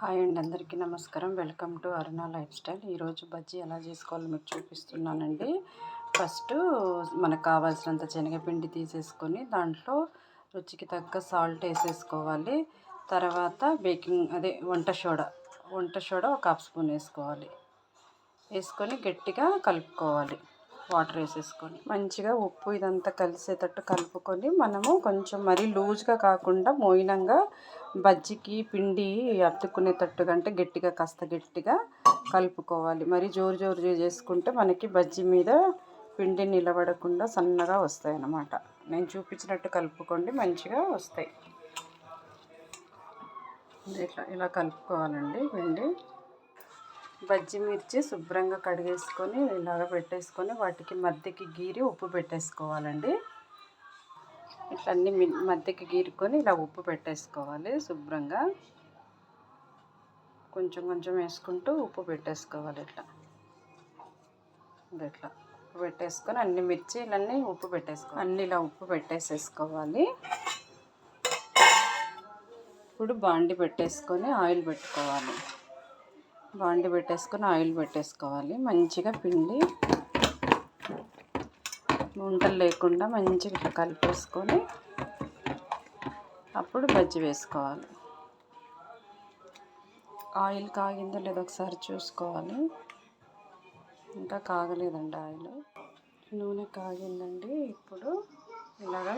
Hi అండి, అందరికీ నమస్కారం. Welcome to Aruna life style. ఈరోజు బజ్జీ ఎలా చేసుకోవాలో మీకు చూపిస్తున్నానండి. ఫస్ట్ మనకు కావాల్సినంత శనగపిండి తీసేసుకొని దాంట్లో రుచికి తగ్గ సాల్ట్ వేసేసుకోవాలి. తర్వాత వంట సోడా ఒక హాఫ్ స్పూన్ వేసుకొని గట్టిగా కలుపుకోవాలి. వాటర్ వేసేసుకొని మంచిగా ఉప్పు ఇదంతా కలిసేటట్టు కలుపుకొని మనము కొంచెం మరీ లూజ్గా కాకుండా మోయినంగా బజ్జీకి పిండి అతుక్కునేటట్టుగా అంటే కాస్త గట్టిగా కలుపుకోవాలి. మరి జోరు చేసుకుంటే మనకి బజ్జీ మీద పిండి నిలబడకుండా సన్నగా వస్తాయి అన్నమాట. నేను చూపించినట్టు కలుపుకోండి, మంచిగా వస్తాయి. ఇలా కలుపుకోవాలండి పిండి. బజ్జీ మిర్చి శుభ్రంగా కడిగేసుకొని ఇలాగ పెట్టేసుకొని వాటికి మధ్యకి గీరి ఉప్పు పెట్టేసుకోవాలండి. ఇట్లా అన్నీ మధ్యకి గీరుకొని ఇలా ఉప్పు పెట్టేసుకోవాలి. శుభ్రంగా కొంచెం వేసుకుంటూ ఉప్పు పెట్టేసుకోవాలి. ఇట్లా ఉప్పు పెట్టేసుకొని అన్ని మిర్చీలన్నీ ఇలా ఉప్పు పెట్టేసేసుకోవాలి. ఇప్పుడు బాండి పెట్టేసుకొని ఆయిల్ పెట్టేసుకోవాలి. మంచిగా పిండి ఉండలు లేకుండా మంచిగా కలిపేసుకొని అప్పుడు బజ్జీ వేసుకోవాలి. ఆయిల్ కాగిందో లేదో ఒకసారి చూసుకోవాలి. ఇంకా కాగలేదండి ఆయిల్. నూనె కాగిందండి. ఇప్పుడు ఇలాగా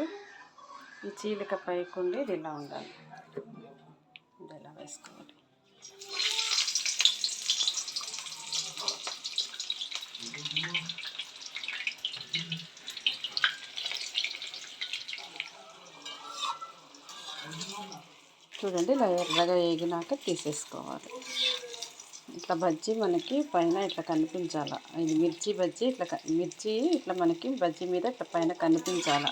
ఈ చీలిక పైకుండి ఇది ఇలా ఉండాలి. ఇది ఇలా వేసుకోవాలి. చూడండి, ఇలా ఎర్రగా వేగినాక తీసేసుకోవాలి. ఇట్లా బజ్జీ మనకి పైన ఇట్లా కనిపించాలి. ఇది మిర్చి బజ్జీ. మిర్చి ఇట్లా మనకి బజ్జీ మీద ఇట్లా పైన కనిపించాలి.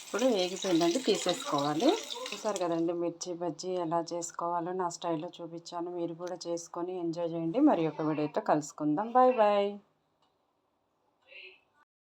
ఇప్పుడు వేగిపోయిందండి, తీసేసుకోవాలి. చూసారు కదండి, మిర్చి బజ్జీ ఎలా చేసుకోవాలో నా స్టైల్లో చూపించాను. మీరు కూడా చేసుకొని ఎంజాయ్ చేయండి. మరి ఒక వీడియోతో కలుసుకుందాం. Bye bye.